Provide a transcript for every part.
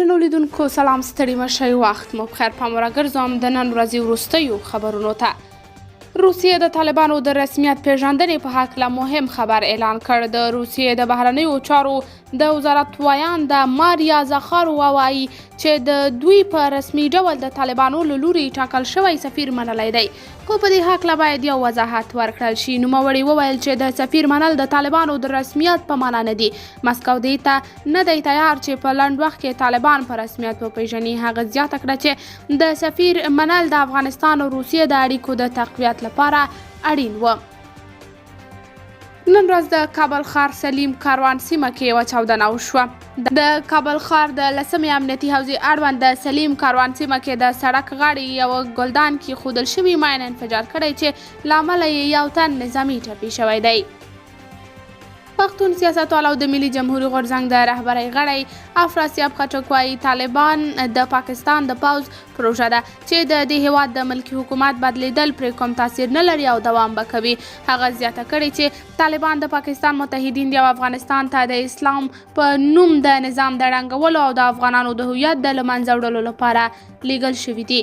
درنو لیدونکو سلام، ستړي مشئ، وخت مو بخیر. پام راګرځوم د نن ورځې وروستیو خبرونو ته. روسیې د طالبانو د رسمیت پیژندنې په هکله مهم خبر اعلان کړ. د روسیې د بهرنیو چارو د وزارت وایانده ماریا زخاروا وایي چې د دوی په رسمي ډول د طالبانو له لوري ټاکل شوی سفیر منلی دی، خو په دې هکله باید یو وضاحت ورکړل شي. نوموړي وویل چې د سفیر منل د طالبانو د رسمیت په معنا نه دي. مسکو دې ته نه دی تیار چې په لنډ وخت کې طالبان په رسمیت وپیژني. هغه زیاته کړه چې د سفیر منل د افغانستان او روسیې د اړیکو د تقویت لپاره اړین و. نن ورځ د کابل ښار سلیم کاروان سیمه کې یوه چاودنه وشوه. د کابل ښار د 10مې امنیتي حوزې اړوند د سلیم کاروان سیمه کې د سړک غاړې یوه ګلدان کې ښودل شوي ماین انفجار کړی چې له امله یې یو تن نظامي ټپي شوی دی. پښتون سیاستوال او د ملي جمهوري غورځنګ د رهبرۍ غړی افراسیاب خټک وایي طالبان د پاکستان د پوځ پروژه ده چې د دې هیواد د ملکي حکومت بدلیدل پرې کوم تاثیر نه لري او دوام به کوي. هغه زیاته کړې چې طالبان د پاکستان متحدین دي او افغانستان ته د اسلام په نوم د نظام د ړنګولو او د افغانانو د هویت د له منځه وړلو لپاره لیږل شوي دي.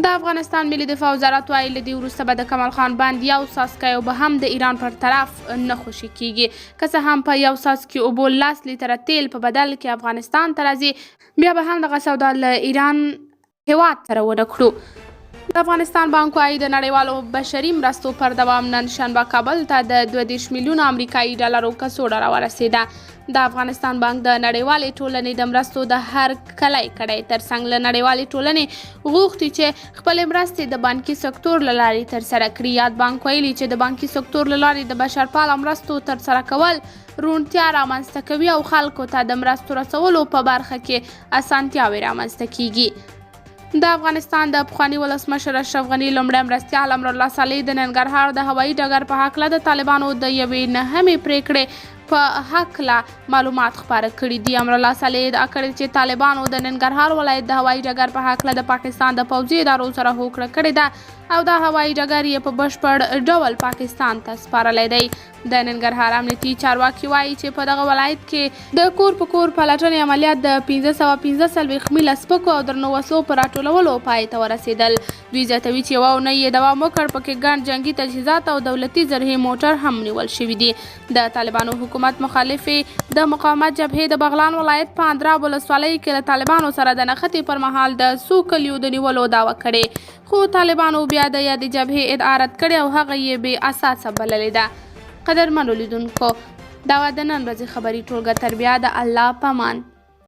د افغانستان ملي دفاع وزارت وایي له دې وروسته به د کمال خان بند یو څاڅکی اوبه هم د ایران پر طرف نه خوشي کیږي. که څه هم په یو څاڅکي اوبو 10 لیتره تیل په بدل کې افغانستان ته راځي، بیا به هم دغه سودا له ایران هیواد سره ونه کړو. د افغانستان بانک وایي د نړیوالو بشري مرستو پر دوام نن شنبه کابل ته د 22 میلیونه امریکایي ډالرو کڅوړه راورسېده. د افغانستان بانک د نړیوالې ټولنې د مرستو د هر کلی کړۍ ترڅنګ له نړیوالې ټولنې غوښتي چې خپلې مرستې د بانکي سکتور له لارې ترسره کړي. یاد بانک ویلي چې د بانکي سکتور له لارې د بشرپاله مرستو ترسره کول روڼتیا رامنځته کوي او خلکو ته د مرستو رسولو په برخه کې اسانتیاوې رامنځته کیږي. د افغانستان د پخواني ولسمشر اشرف غني لومړی مرستیال امرالله صالح د ننګرهار د هوایي ډګر په هکله د طالبانو د یوې نهمې پریکړې په هکله معلومات خپاره کړي دي. امرالله صالح ادعا کړې چې طالبانو د ننګرهار ولایت د هوایي ډګر په هکله د پاکستان د پوځي ادارو سره هوکړه کړې ده او دا هوایي ډګر یې په بشپړ ډول پاکستان ته سپارلی دی. د ننګرهار امنیتي چارواکي وایي چې په دغه ولایت کې د کور په کور پلټنې عملیات د 1545 میله سپکو او درنو وسلو په راټولولو پای ته ورسېدل. دوی زیاتوي چې یوه اونۍ یې دوام وکړ، پکې ګڼ جنګي تجهیزات او دولتي زرهي موټر هم نیول شوي دي. د طالبانو حکومت مخالفې د مقاومت جبهې د بغلان ولایت په اندراب ولسوالۍ کې له طالبانو سره د نښتې پر مهال د څو کلیو د نیولو دعوه کړې، خو طالبانو بیا د یادې جبهې ادعا رد کړې او هغه یې بې اساسه بللې ده. قدرمنو لیدونکو، دا وه د نن ورځې خبري ټولګه. تر بیا د الله په امان.